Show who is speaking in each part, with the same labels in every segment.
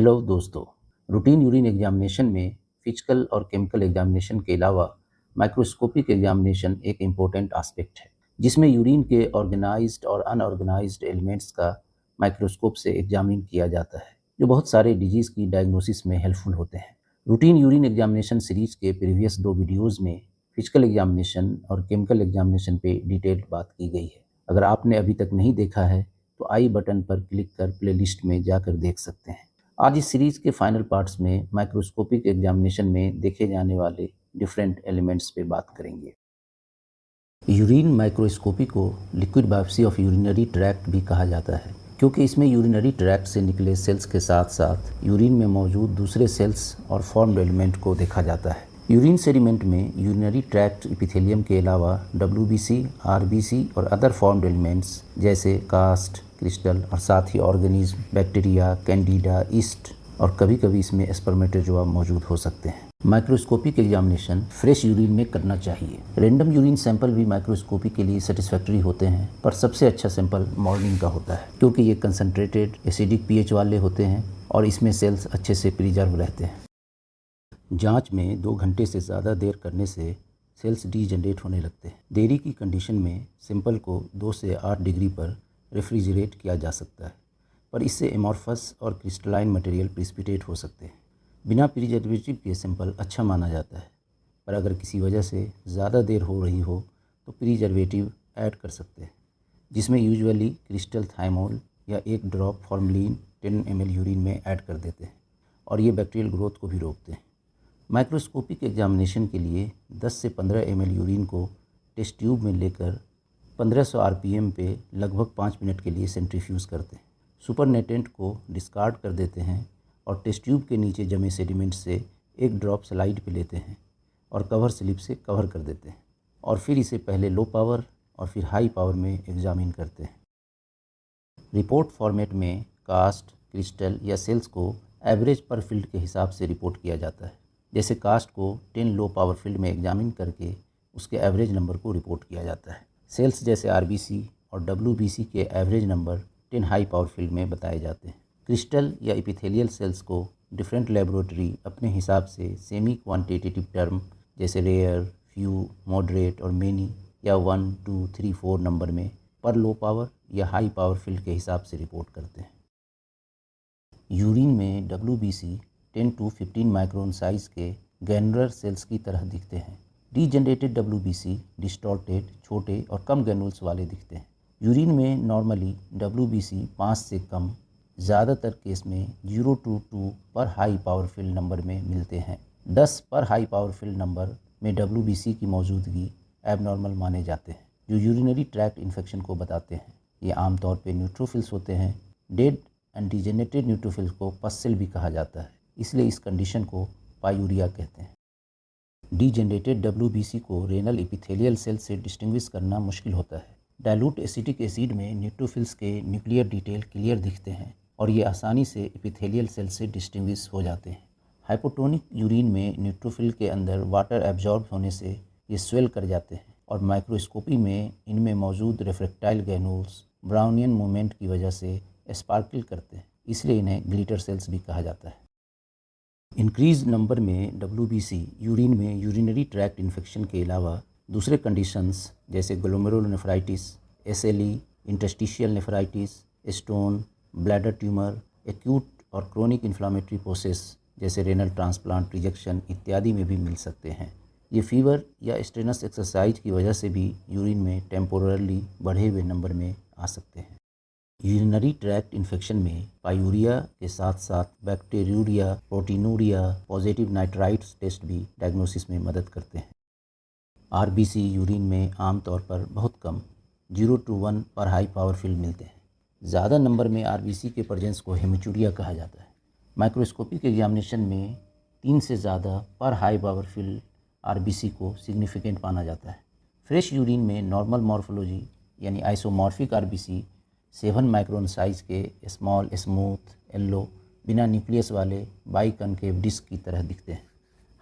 Speaker 1: Hello दोस्तों। Routine urine examination में physical और केमिकल एग्जामिनेशन के अलावा माइक्रोस्कोपिक एग्जामिनेशन एक इम्पोर्टेंट एस्पेक्ट है, जिसमें यूरिन के ऑर्गेनाइज्ड और अनऑर्गेनाइज्ड एलिमेंट्स का माइक्रोस्कोप से एग्जामिन किया जाता है, जो बहुत सारे डिजीज़ की डायग्नोसिस में हेल्पफुल होते हैं। रूटीन यूरिन एग्जामिनेशन सीरीज के प्रीवियस 2 वीडियोज़ में फिजिकल एग्जामिनेशन और केमिकल एग्जामिनेशन पे डिटेल्ड बात की गई है। अगर आपने अभी तक नहीं देखा है तो आई बटन पर क्लिक कर प्लेलिस्ट में जाकर देख सकते हैं। आज इस सीरीज के फाइनल पार्ट्स में माइक्रोस्कोपिक एग्जामिनेशन में देखे जाने वाले डिफरेंट एलिमेंट्स पे बात करेंगे। यूरिन माइक्रोस्कोपी को liquid biopsy of urinary tract भी कहा जाता है, क्योंकि इसमें यूरिनरी ट्रैक्ट से निकले सेल्स के साथ साथ यूरिन में मौजूद दूसरे सेल्स और फॉर्म्ड एलिमेंट को देखा जाता है। यूरिन सेडिमेंट में यूरिनरी ट्रैक्ट एपिथेलियम के अलावा WBC, RBC और अदर फॉर्म्ड एलिमेंट्स जैसे कास्ट, क्रिस्टल और साथ ही ऑर्गेनिज्म, बैक्टीरिया, कैंडिडा, ईस्ट और कभी कभी इसमें स्पर्मेटोजोआ मौजूद हो सकते हैं। माइक्रोस्कोपिक एग्जामिनेशन फ्रेश यूरिन में करना चाहिए। रेंडम यूरिन सैंपल भी माइक्रोस्कोपी के लिए सेटिस्फैक्ट्री होते हैं, पर सबसे अच्छा सैंपल मॉर्निंग का होता है, क्योंकि ये कंसनट्रेटेड एसिडिक pH वाले होते हैं और इसमें सेल्स अच्छे से प्रिजर्व रहते हैं। जांच में 2 घंटे से ज़्यादा देर करने से सेल्स डीजनरेट होने लगते हैं। देरी की कंडीशन में सैंपल को 2 से 8 डिग्री पर रेफ्रिजरेट किया जा सकता है, पर इससे एमॉर्फस और क्रिस्टलाइन मटेरियल प्रिसिपिटेट हो सकते हैं। बिना प्रिजर्वेटिव के सैंपल अच्छा माना जाता है, पर अगर किसी वजह से ज़्यादा देर हो रही हो तो प्रिजर्वेटिव ऐड कर सकते हैं, जिसमें यूजुअली क्रिस्टल थाइमोल या 1 ड्रॉप फॉर्मलिन 10 ml यूरिन में ऐड कर देते हैं और ये बैक्टीरियल ग्रोथ को भी रोकते हैं। माइक्रोस्कोपिक एग्जामिनेशन के लिए 10 से 15 ml यूरिन को टेस्ट ट्यूब में लेकर 1500 RPM पे लगभग 5 मिनट के लिए सेंट्रीफ्यूज़ करते हैं। सुपरनेटेंट को डिस्कार्ड कर देते हैं और टेस्ट ट्यूब के नीचे जमे सेडिमेंट से 1 ड्रॉप स्लाइड पे लेते हैं और कवर स्लिप से कवर कर देते हैं और फिर इसे पहले लो पावर और फिर हाई पावर में एग्जामिन करते हैं। रिपोर्ट फॉर्मेट में कास्ट, क्रिस्टल या सेल्स को एवरेज पर फील्ड के हिसाब से रिपोर्ट किया जाता है। जैसे कास्ट को 10 लो पावर फील्ड में एग्जामिन करके उसके एवरेज नंबर को रिपोर्ट किया जाता है। सेल्स जैसे RBC और WBC के average number 10 high power field में बताए जाते हैं। क्रिस्टल या एपिथेलियल सेल्स को डिफरेंट लेबोरेटरी अपने हिसाब से सेमी क्वांटिटेटिव टर्म जैसे रेयर, फ्यू, मॉडरेट और मेनी या 1, 2, 3, 4 नंबर में पर लो पावर या हाई पावर फील्ड के हिसाब से रिपोर्ट करते हैं। यूरिन में WBC 10 to 15 माइक्रोन साइज़ के ग्रैनुलर सेल्स की तरह दिखते हैं। डीजनरेटेड WBC डिस्टॉर्टेड, छोटे और कम ग्रैनुल्स वाले दिखते हैं। यूरिन में नॉर्मली WBC 5 से कम, ज़्यादातर केस में 0 to 2 पर हाई पावर फील्ड नंबर में मिलते हैं। 10 पर हाई पावर फील्ड नंबर में WBC की मौजूदगी एबनॉर्मल माने जाते हैं, जो यूरिनरी ट्रैक्ट इन्फेक्शन को बताते हैं। ये आमतौर पर न्यूट्रोफिल्स होते हैं। डेड एंड डिजेनरेटेड न्यूट्रोफिल्स को पस्सेल भी कहा जाता है, इसलिए इस कंडीशन को पायूरिया कहते हैं। डीजेनरेटेड WBC को रेनल एपिथेलियल सेल से डिस्टिंग्विश करना मुश्किल होता है। डाइल्यूट एसिटिक एसिड में न्यूट्रोफिल्स के न्यूक्लियर डिटेल क्लियर दिखते हैं और ये आसानी से एपिथेलियल सेल से डिस्टिंग्विश हो जाते हैं। हाइपोटोनिक यूरिन में न्यूट्रोफिल के अंदर वाटर एब्जॉर्ब होने से ये स्वेल कर जाते हैं और माइक्रोस्कोपी में इनमें मौजूद रेफ्रेक्टाइल ग्रैनुल्स ब्राउनियन मूवमेंट की वजह से स्पार्कल करते हैं, इसलिए इन्हें ग्लिटर सेल्स भी कहा जाता है। इंक्रीज नंबर में WBC यूरिन में यूरिनरी ट्रैक्ट इन्फेक्शन के अलावा दूसरे कंडीशंस जैसे glomerulonephritis, SLE, interstitial nephritis, stone, bladder tumour, acute और क्रोनिक इन्फ्लामेटरी प्रोसेस जैसे रेनल ट्रांसप्लांट रिजेक्शन इत्यादि में भी मिल सकते हैं। ये फीवर या स्ट्रेनस एक्सरसाइज की वजह से भी यूरिन में टेम्पोरली बढ़े हुए नंबर में आ सकते हैं। यूरिनरी ट्रैक्ट इन्फेक्शन में पायूरिया के साथ साथ bacteriuria, proteinuria, positive nitrites test भी डायग्नोसिस में मदद करते हैं। RBC यूरिन में आमतौर पर बहुत कम 0 to 1 पर हाई पावर फील्ड मिलते हैं। ज़्यादा नंबर में RBC के प्रेजेंस को हेमिचूरिया कहा जाता है। माइक्रोस्कोपिक एग्जामिनेशन में 3 से ज़्यादा पर हाई पावर फील्ड RBC को सिग्निफिकेंट माना जाता है। फ्रेश यूरिन में नॉर्मल मॉर्फोलॉजी यानी आइसोमॉर्फिक RBC 7 माइक्रोन साइज़ के स्मॉल, स्मूथ, येलो, बिना न्यूक्लियस वाले बाई कनकेव डिस्क की तरह दिखते हैं।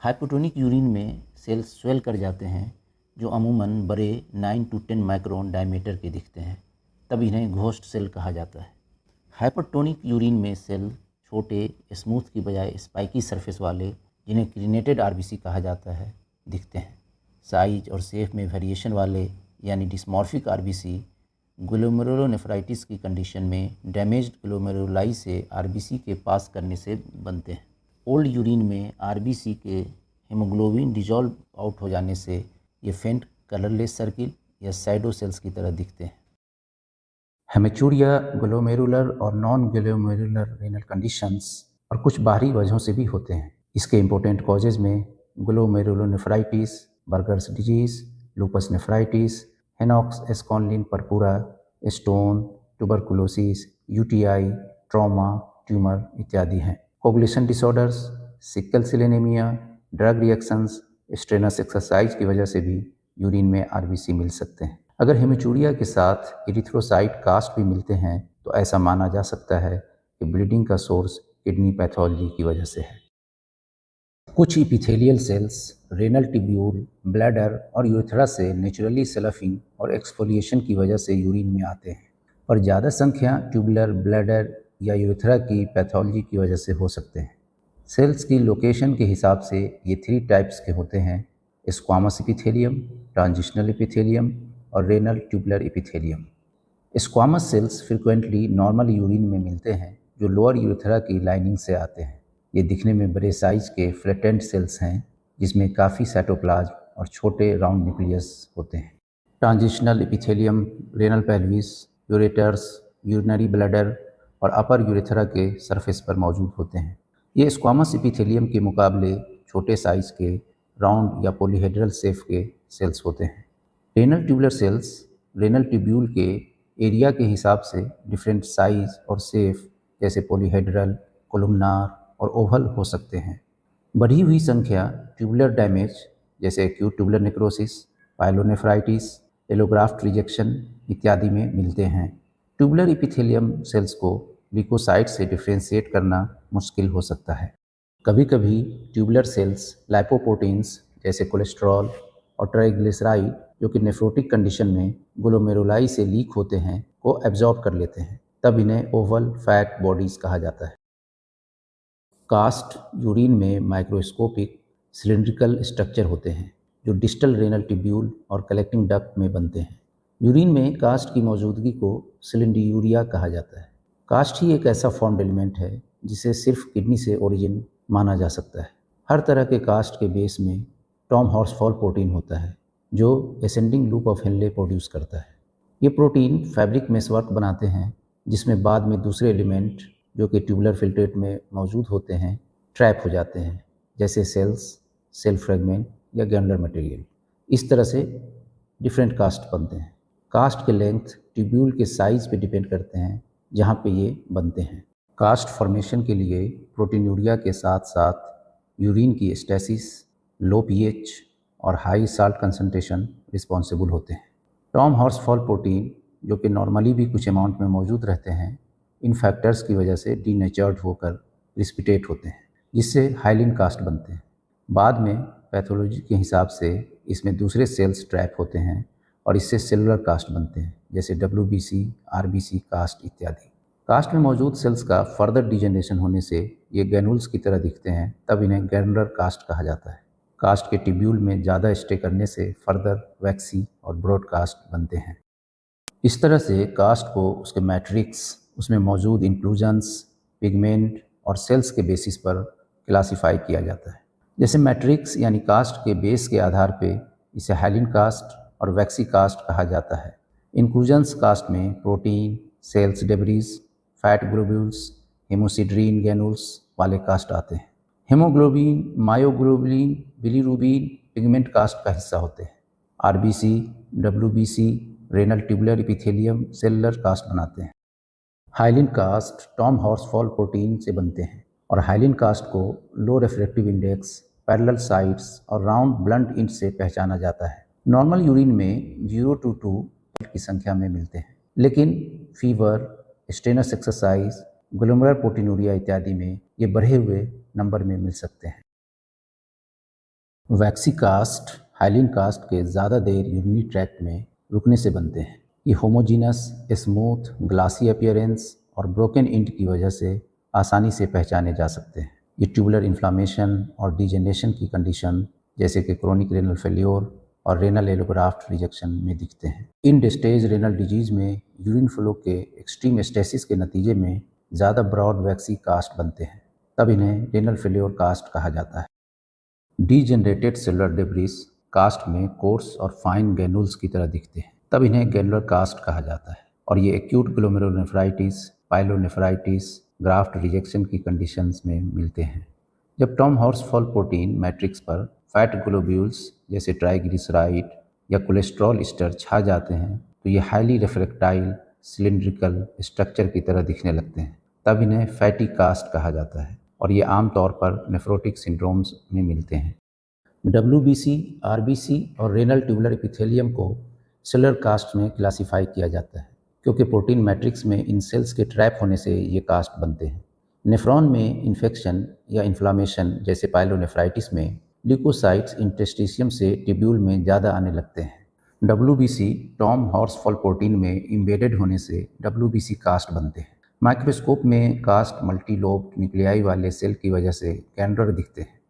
Speaker 1: हाइपोटोनिक यूरिन में सेल्स स्वेल कर जाते हैं, जो अमूमन बड़े 9 to 10 माइक्रोन डायमीटर के दिखते हैं, तब इन्हें घोस्ट सेल कहा जाता है। हाइपरटोनिक यूरिन में सेल छोटे स्मूथ की बजाय स्पाइकी सरफेस वाले, जिन्हें क्रीनेटेड आरबीसी कहा जाता है, दिखते हैं। साइज और शेप में वेरिएशन वाले यानी डिस्मॉर्फिक आरबीसी ग्लोमेरुलोनेफ्राइटिस की कंडीशन में डैमेज्ड ग्लोमेरुलाई से आरबीसी के पास करने से बनते हैं। ओल्ड यूरिन में आरबीसी के हीमोग्लोबिन डिजॉल्व आउट हो जाने से ये फेंट कलरलेस सर्किल या शैडो सेल्स की तरह दिखते हैं। हेमेचूरिया ग्लोमेरुलर और नॉन ग्लोमेरुलर रेनल कंडीशंस और कुछ बाहरी वजहों से भी होते हैं। इसके इम्पोर्टेंट कॉजेज़ में glomerulonephritis, Berger's disease, lupus nephritis, Henoch's Schonlein purpura, stone, tuberculosis, UTI, trauma, tumour इत्यादि हैं। Coagulation disorders, sickle cell anaemia, drug reactions, strenuous exercise की वजह से भी यूरिन में आरबीसी मिल सकते हैं। अगर हेमेचूरिया के साथ एरिथ्रोसाइट कास्ट भी मिलते हैं तो ऐसा माना जा सकता है कि ब्लीडिंग का सोर्स किडनी पैथोलॉजी की वजह से है। कुछ epithelial cells renal tubule, bladder और यूरेथ्रा से नेचुरली सल्फिंग और एक्सफोलिएशन की वजह से यूरिन में आते हैं, पर ज़्यादा संख्या ट्यूबुलर, ब्लैडर या यूरेथ्रा की पैथोलॉजी की वजह से हो सकते हैं। सेल्स की लोकेशन के हिसाब से ये 3 टाइप्स के होते हैं: स्क्वामस इपिथेलियम, ट्रांजिशनल इपिथेलियम और renal tubular epithelium. Squamous cells frequently normal urine में मिलते हैं जो लोअर यूरेथ्रा की लाइनिंग से आते हैं। ये दिखने में बड़े साइज के फ्लैटेंड सेल्स हैं जिसमें काफ़ी साइटोप्लाज्म और छोटे राउंड न्यूक्लियस होते हैं। Transitional epithelium renal pelvis, ureters, urinary bladder और अपर यूरेथ्रा के सरफेस पर मौजूद होते हैं। ये स्क्वामस एपिथेलियम के मुकाबले छोटे साइज के राउंड या पॉलीहेड्रल शेप के सेल्स होते हैं। Renal tubular cells renal tubule के एरिया के हिसाब से डिफरेंट साइज और शेप जैसे पॉलीहेड्रल, कोलुमनार और ओवल हो सकते हैं। बढ़ी हुई संख्या ट्यूबुलर डैमेज जैसे acute tubular necrosis, pyelonephritis, allograft rejection इत्यादि में मिलते हैं। ट्यूबुलर एपिथेलियम सेल्स को ल्यूकोसाइट से डिफ्रेंशिएट करना मुश्किल हो सकता है। कभी कभी ट्यूबुलर सेल्स लाइपोप्रोटीन्स जैसे कोलेस्ट्रॉल और ट्राइग्लिसराइड, जो कि नेफ्रोटिक कंडीशन में ग्लोमेरुलाई से लीक होते हैं, को एब्जॉर्ब कर लेते हैं। तब इन्हें ओवल फैट बॉडीज कहा जाता है। कास्ट यूरिन में माइक्रोस्कोपिक सिलिंड्रिकल स्ट्रक्चर होते हैं जो डिस्टल रेनल ट्यूब्यूल और कलेक्टिंग डक्ट में बनते हैं। यूरिन में कास्ट की मौजूदगी को सिलिंड्यूरिया कहा जाता है। कास्ट ही एक ऐसा फॉर्म्ड एलिमेंट है जिसे सिर्फ किडनी से ओरिजिन माना जा सकता है। हर तरह के कास्ट के बेस में टॉम हॉर्सफॉल प्रोटीन होता है जो ascending loop of Henle produce करता है। ये प्रोटीन फैब्रिक मेसवर्क बनाते हैं जिसमें बाद में दूसरे एलिमेंट जो कि ट्यूबुलर फिल्ट्रेट में मौजूद होते हैं ट्रैप हो जाते हैं, जैसे सेल्स, सेल फ्रेगमेंट या ग्रैनुलर मटेरियल। इस तरह से डिफरेंट कास्ट बनते हैं। कास्ट के लेंथ ट्यूब्यूल के साइज पे डिपेंड करते हैं जहाँ पे ये बनते हैं। कास्ट फॉर्मेशन के लिए प्रोटीनूरिया के साथ साथ यूरिन की स्टेसिस, लो पीएच और हाई साल्ट कंसंट्रेशन रिस्पॉन्सिबल होते हैं। टॉम हॉर्सफॉल प्रोटीन, जो कि नॉर्मली भी कुछ अमाउंट में मौजूद रहते हैं, इन फैक्टर्स की वजह से डीनेचर्ड होकर प्रिसिपिटेट होते हैं जिससे हाइलिन कास्ट बनते हैं। बाद में पैथोलॉजी के हिसाब से इसमें दूसरे सेल्स ट्रैप होते हैं और इससे सेलुलर कास्ट बनते हैं जैसे WBC, RBC कास्ट इत्यादि। कास्ट में मौजूद सेल्स का फर्दर डिजेनरेशन होने से ये ग्रैनुल्स की तरह दिखते हैं, तब इन्हें ग्रैनुलर कास्ट कहा जाता है। कास्ट के ट्यूब्यूल में ज़्यादा स्टे करने से फर्दर वैक्सी और ब्रॉड कास्ट बनते हैं। इस तरह से कास्ट को उसके मैट्रिक्स, उसमें मौजूद इंक्लूजन्स, पिगमेंट और सेल्स के बेसिस पर क्लासिफाई किया जाता है। जैसे मैट्रिक्स यानी कास्ट के बेस के आधार पे इसे हाइलिन कास्ट और वैक्सी कास्ट कहा जाता है। इंक्लूजन्स कास्ट में protein, cells debris, fat globules, haemosiderin granules वाले कास्ट आते हैं। Haemoglobin, myoglobin, bilirubin pigment cast का हिस्सा होते हैं। RBC, WBC renal tubular epithelium cellular cast बनाते हैं। Hyaline cast Tamm Horsfall protein से बनते हैं और हाइलिन कास्ट को low refractive index, parallel sides और राउंड ब्लंट इंड से पहचाना जाता है। नॉर्मल यूरिन में 0 to 2 की संख्या में मिलते हैं, लेकिन fever, strenuous exercise, glomerular proteinuria इत्यादि में ये बढ़े हुए नंबर में मिल सकते हैं। वैक्सी कास्ट हाइलिन कास्ट के ज़्यादा देर यूरिनरी ट्रैक्ट में रुकने से बनते हैं। ये होमोजीनस, स्मूथ, ग्लासी अपीयरेंस और ब्रोकन इंट की वजह से आसानी से पहचाने जा सकते हैं। ये ट्यूबुलर इन्फ्लामेशन और डिजेनरेशन की कंडीशन जैसे कि क्रोनिक रेनल फेल्योर और रेनल एलोग्राफ्ट रिजेक्शन में दिखते हैं। इन स्टेज रेनल डिजीज में यूरिन फ्लो के एक्सट्रीम स्टेसिस के नतीजे में ज़्यादा ब्रॉड वैक्सी कास्ट बनते हैं, तब इन्हें रेनल फेल्योर कास्ट कहा जाता है। डीजेनरेटेड सेलुलर डेब्रिस कास्ट में कोर्स और फाइन ग्रैन्युल्स की तरह दिखते हैं, तब इन्हें ग्रैन्युलर कास्ट कहा जाता है और ये acute glomerulonephritis, pyelonephritis, graft rejection की कंडीशंस में मिलते हैं। जब टॉम हॉर्सफॉल प्रोटीन मैट्रिक्स पर फैट ग्लोब्यूल्स जैसे ट्राइग्लिसराइड या कोलेस्ट्रॉल स्टर छा जाते हैं तो ये हाईली रिफ्रैक्टाइल सिलिंड्रिकल स्ट्रक्चर की तरह दिखने लगते हैं, तब इन्हें फैटी कास्ट कहा जाता है और ये आमतौर पर नेफ्रोटिक सिंड्रोम्स में मिलते हैं। डब्ल्यूबीसी, आरबीसी और रेनल ट्यूबुलर एपिथेलियम को सेलुलर कास्ट में क्लासिफाई किया जाता है क्योंकि प्रोटीन मैट्रिक्स में इन सेल्स के ट्रैप होने से ये कास्ट बनते हैं। नेफ्रॉन में इन्फेक्शन या इन्फ्लामेशन जैसे पाइलोनेफ्राइटिस में ल्यूकोसाइट्स इंटेस्टिशियम से ट्यूब्यूल में ज़्यादा आने लगते हैं। डब्ल्यूबीसी टॉम हॉर्सफॉल प्रोटीन में इम्बेडेड होने से डब्ल्यूबीसी कास्ट बनते हैं। माइक्रोस्कोप में कास्ट मल्टीलोब न्यूक्लियाई वाले सेल की वजह से कैंडर दिखते हैं।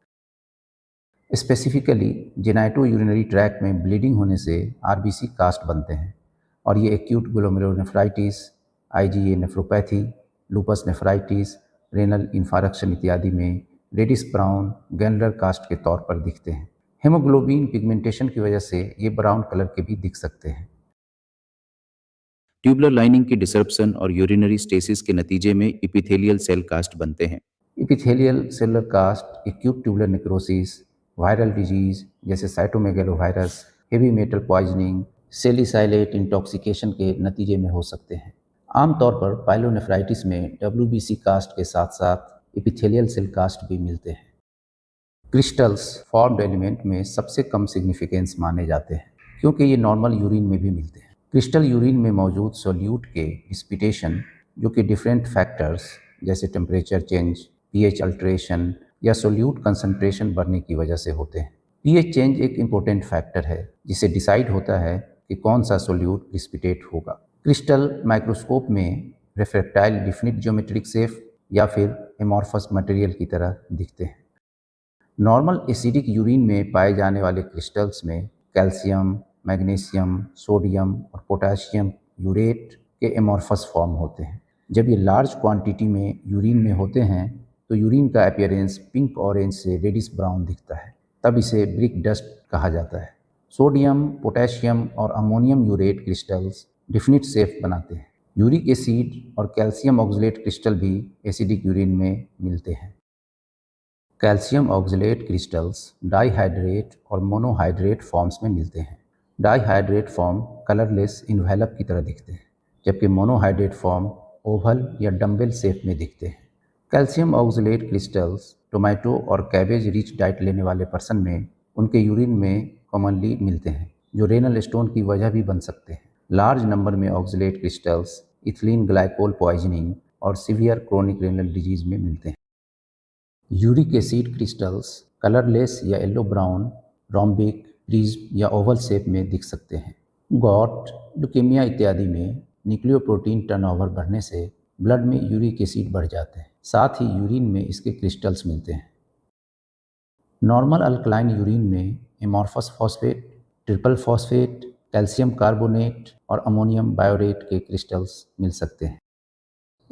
Speaker 1: स्पेसिफिकली जेनाइटो यूरिनरी ट्रैक में ब्लीडिंग होने से आरबीसी कास्ट बनते हैं और ये acute glomerulonephritis, IgA nephropathy, lupus nephritis, renal infarction इत्यादि में रेडिश ब्राउन ग्रैनुलर कास्ट के तौर पर दिखते हैं। हेमोग्लोबिन पिगमेंटेशन की वजह से ये ब्राउन कलर के भी दिख सकते हैं। ट्यूबुलर लाइनिंग की डिसरप्शन और यूरिनरी स्टेसिस के नतीजे में एपिथेलियल सेल कास्ट बनते हैं। Epithelial cellular cast acute tubular necrosis, viral disease जैसे cytomegalovirus, heavy metal poisoning, salicylate intoxication के नतीजे में हो सकते हैं। आमतौर पर पाइलोनेफ्राइटिस में डब्ल्यूबीसी कास्ट के साथ साथ एपिथेलियल सेल कास्ट भी मिलते हैं। क्रिस्टल्स फॉर्म्ड एलिमेंट में सबसे कम सिग्निफिकेंस माने जाते हैं क्योंकि ये नॉर्मल यूरिन में भी मिलते हैं। क्रिस्टल यूरिन में मौजूद सोल्यूट के प्रिसिपिटेशन जो कि डिफरेंट फैक्टर्स जैसे टेम्परेचर चेंज, पीएच अल्टरेशन या सोल्यूट कंसंट्रेशन बढ़ने की वजह से होते हैं। पीएच चेंज एक इम्पोर्टेंट फैक्टर है जिससे डिसाइड होता है कि कौन सा सोल्यूट प्रिसिपिटेट होगा। क्रिस्टल माइक्रोस्कोप में रिफ्रैक्टाइल डिफिनिट ज्योमेट्रिक शेप या फिर एमॉर्फस मटेरियल की तरह दिखते हैं। नॉर्मल एसिडिक यूरिन में पाए जाने वाले क्रिस्टल्स में कैल्शियम, मैग्नीशियम, सोडियम और पोटेशियम यूरेट के एमॉर्फस फॉर्म होते हैं। जब ये लार्ज क्वांटिटी में यूरिन में होते हैं तो यूरिन का अपीयरेंस पिंक ऑरेंज से रेडिश ब्राउन दिखता है, तब इसे ब्रिक डस्ट कहा जाता है। सोडियम, पोटेशियम और ammonium urate crystals definite shape बनाते हैं। यूरिक एसिड और कैल्शियम ऑक्सलेट क्रिस्टल भी एसिडिक यूरिन में मिलते हैं। कैल्शियम ऑक्सलेट क्रिस्टल्स डाइहाइड्रेट और मोनोहाइड्रेट फॉर्म्स में मिलते हैं। डाइहाइड्रेट फॉर्म कलरलेस इन्वेलप की तरह दिखते हैं, जबकि मोनोहाइड्रेट फॉर्म ओवल या डम्बेल शेप में दिखते हैं। कैल्शियम ऑक्सलेट क्रिस्टल्स टोमेटो और कैबेज रिच डाइट लेने वाले पर्सन में उनके यूरिन में कॉमनली मिलते हैं, जो रेनल स्टोन की वजह भी बन सकते हैं। लार्ज नंबर में oxalate crystals ethylene glycol poisoning और सीवियर क्रोनिक रेनल डिजीज में मिलते हैं। यूरिक एसिड क्रिस्टल्स कलरलेस या येलो ब्राउन, रोम्बिक, प्रिज्म या ओवल शेप में दिख सकते हैं। गॉट, ल्यूकेमिया इत्यादि में न्यूक्लियोप्रोटीन टर्नओवर बढ़ने से ब्लड में यूरिक एसिड बढ़ जाते हैं, साथ ही यूरिन में इसके क्रिस्टल्स मिलते हैं। नॉर्मल अल्कलाइन यूरिन में amorphous phosphate, triple phosphate, calcium carbonate और अमोनियम बायोरेट के क्रिस्टल्स मिल सकते हैं।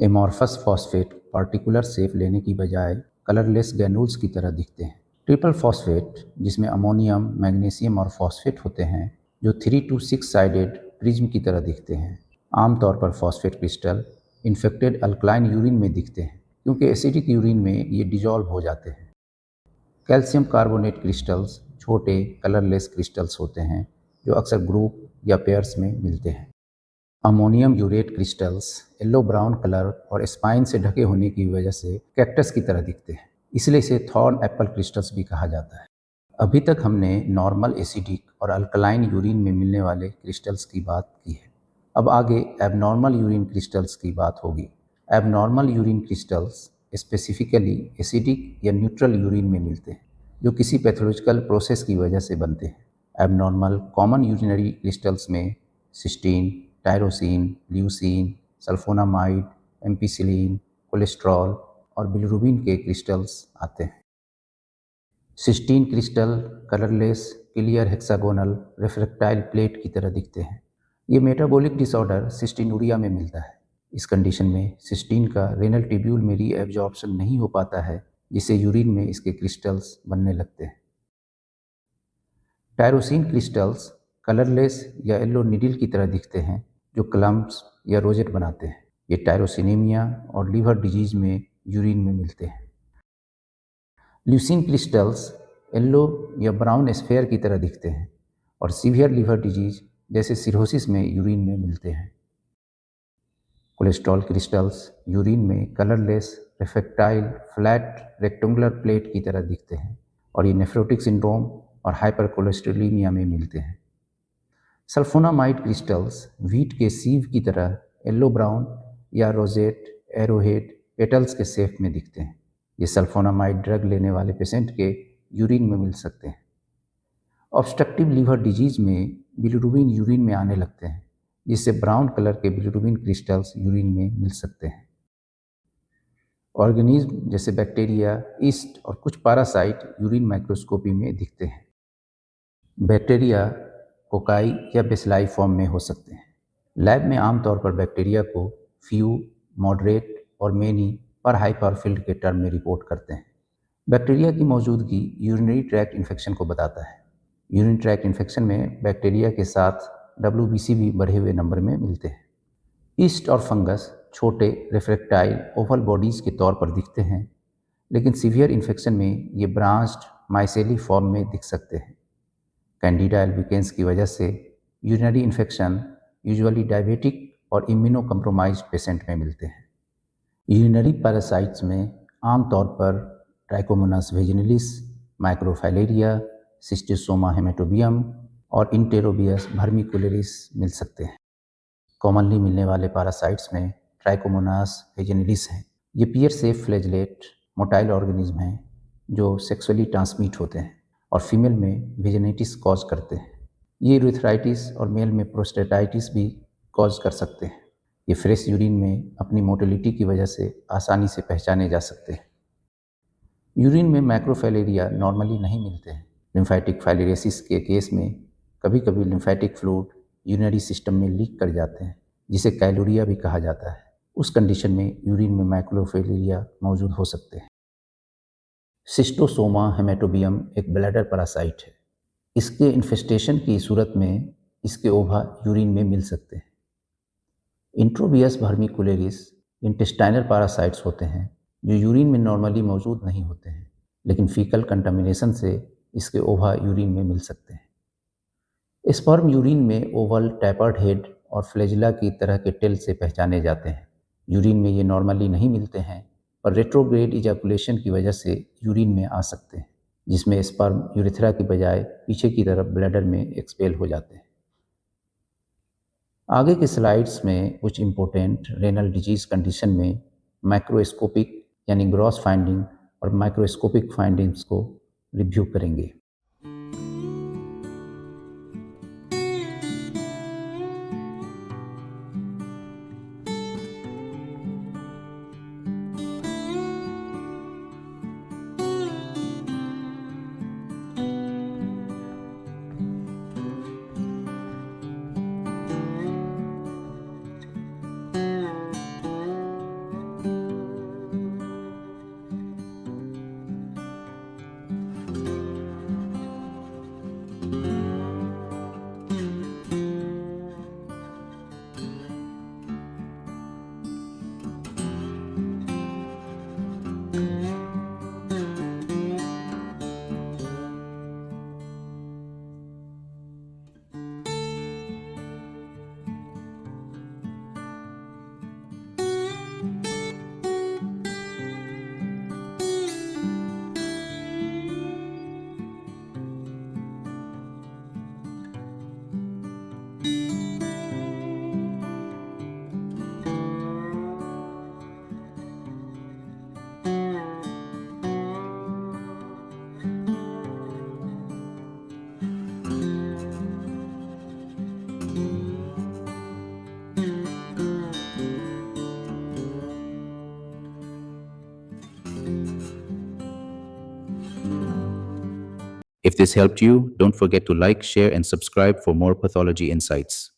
Speaker 1: एमॉर्फस फॉस्फेट पार्टिकुलर शेप लेने की बजाय कलरलेस ग्रैन्यूल्स की तरह दिखते हैं। ट्रिपल फॉस्फेट, जिसमें अमोनियम, मैग्नीशियम और फॉस्फेट होते हैं, जो 3 to 6 साइडेड प्रिज्म की तरह दिखते हैं। आमतौर पर phosphate crystal infected alkaline urine में दिखते हैं क्योंकि एसिडिक यूरिन में ये डिजॉल्व हो जाते हैं। कैल्शियम कार्बोनेट क्रिस्टल्स छोटे कलरलेस क्रिस्टल्स होते हैं जो अक्सर ग्रुप या पेयर्स में मिलते हैं। Ammonium urate crystals yellow brown colour और स्पाइन से ढके होने की वजह से कैक्टस की तरह दिखते हैं, इसलिए इसे थॉर्न एप्पल क्रिस्टल्स भी कहा जाता है। अभी तक हमने नॉर्मल एसिडिक और अल्कलाइन यूरिन में मिलने वाले क्रिस्टल्स की बात की है। अब आगे एबनॉर्मल यूरिन क्रिस्टल्स की बात होगी। Abnormal urine crystals specifically acidic या न्यूट्रल यूरिन में मिलते हैं, जो किसी पैथोलॉजिकल प्रोसेस की वजह से बनते हैं। एबनॉर्मल कॉमन यूरिनरी क्रिस्टल्स में cystine, tyrosine, leucine, sulphonamide, ampicillin, cholesterol और बिलिरुबिन के क्रिस्टल्स आते हैं। Cystine crystal colourless, clear hexagonal refractile plate की तरह दिखते हैं। ये मेटाबॉलिक डिसऑर्डर सिस्टीनूरिया में मिलता है। इस कंडीशन में सिस्टीन का रेनल ट्यूब्यूल में रीएब्जॉर्प्शन नहीं हो पाता है, जिससे यूरिन में इसके क्रिस्टल्स बनने लगते हैं। टायरोसिन क्रिस्टल्स कलरलेस या येलो नीडल की तरह दिखते हैं, जो क्लम्प्स या रोजेट बनाते हैं। ये टायरोसिनेमिया और लीवर डिजीज में यूरिन में मिलते हैं। ल्यूसिन क्रिस्टल्स येलो या ब्राउन स्फेयर की तरह दिखते हैं और सीवियर लीवर डिजीज जैसे सिरोसिस में यूरिन में मिलते हैं। कोलेस्ट्रॉल क्रिस्टल्स यूरिन में कलरलेस, रिफ्रैक्टाइल, फ्लैट रेक्टेंगुलर प्लेट की तरह दिखते हैं और ये नेफ्रोटिक सिंड्रोम और हाइपरकोलेस्ट्रोलीमिया में मिलते हैं। सल्फोनामाइड क्रिस्टल्स व्हीट के सीव की तरह येलो ब्राउन या रोजेट, एरोहेड, पेटल्स के शेप में दिखते हैं। ये सल्फोनामाइड ड्रग लेने वाले पेशेंट के यूरिन में मिल सकते हैं। ऑब्स्ट्रक्टिव लीवर डिजीज में बिलिरुबिन यूरिन में आने लगते हैं, जिससे ब्राउन कलर के बिलिरुबिन क्रिस्टल्स यूरिन में मिल सकते हैं। ऑर्गेनिज्म जैसे बैक्टीरिया, ईस्ट और कुछ पैरासाइट यूरिन माइक्रोस्कोपी में दिखते हैं। बैक्टीरिया कोकाई या बेसिलाई फॉर्म में हो सकते हैं। लैब में आमतौर पर बैक्टीरिया को फ्यू, मॉडरेट और मेनी पर हाई पावर फील्ड के टर्म में रिपोर्ट करते हैं। बैक्टीरिया की मौजूदगी यूरिनरी ट्रैक्ट इन्फेक्शन को बताता है। यूरिन ट्रैक्ट इन्फेक्शन में बैक्टीरिया के साथ WBC भी बढ़े हुए नंबर में मिलते हैं। ईस्ट और फंगस छोटे रिफ्रैक्टाइल ओवल बॉडीज के तौर पर दिखते हैं, लेकिन सीवियर इन्फेक्शन में ये ब्रांच्ड माइसेली फॉर्म में दिख सकते हैं। कैंडिडा एल्बिकेंस की वजह से यूरिनरी इन्फेक्शन यूजुअली डायबिटिक और इम्यूनो कम्प्रोमाइज्ड पेशेंट में मिलते हैं। यूरिनरी पैरासाइट्स में आमतौर पर ट्राइकोमोनास वेजिनलिस, माइक्रोफाइलेरिया, सिस्टिसोमा हेमेटोबियम और इंटेरोबियस वर्मिकुलरिस मिल सकते हैं। कॉमनली मिलने वाले पैरासाइट्स में ट्राइकोमोनास वेजिनलिस हैं। ये पियर सेफ फ्लैजलेट मोटाइल ऑर्गेनिज्म हैं जो सेक्सुअली ट्रांसमिट होते हैं और फीमेल में वेजिनाइटिस कॉज करते हैं। ये यूरिथ्राइटिस और मेल में प्रोस्टेटाइटिस भी कॉज कर सकते हैं। ये फ्रेश यूरिन में अपनी मोटिलिटी की वजह से आसानी से पहचाने जा सकते हैं। यूरिन में मैक्रोफाइलेरिया नॉर्मली नहीं मिलते हैं। लिम्फेटिक फाइलेरियोसिस के केस में कभी कभी लिम्फेटिक फ्लूइड यूरिनरी सिस्टम में लीक कर जाते हैं, जिसे कैलोरिया भी कहा जाता है। उस कंडीशन में यूरिन में मैक्रोफाइलेरिया मौजूद हो सकते हैं। सिस्टोसोमा हेमेटोबियम एक ब्लैडर पैरासाइट है। इसके इन्फेस्टेशन की सूरत में इसके ओवा यूरिन में मिल सकते हैं। इंट्रोबियस वर्मिकुलरिस इंटेस्टाइनल पैरासाइट्स होते हैं जो यूरिन में नॉर्मली मौजूद नहीं होते हैं, लेकिन फीकल कंटामिनेशन से इसके ओवा यूरिन में मिल सकते हैं। स्पर्म यूरिन में ओवल, टैपर्ड हेड और फ्लैजिला की तरह के टेल से पहचाने जाते हैं। यूरिन में ये नॉर्मली नहीं मिलते हैं, पर रेट्रोग्रेड इजैकुलेशन की वजह से यूरिन में आ सकते हैं, जिसमें स्पर्म यूरेथ्रा की बजाय पीछे की तरफ ब्लैडर में एक्सपेल हो जाते हैं। आगे के स्लाइड्स में कुछ इम्पोर्टेंट रेनल डिजीज कंडीशन में माइक्रोस्कोपिक यानी ग्रॉस फाइंडिंग और माइक्रोस्कोपिक फाइंडिंग्स को रिव्यू करेंगे।
Speaker 2: If this helped you, don't forget to like, share, and subscribe for more pathology insights.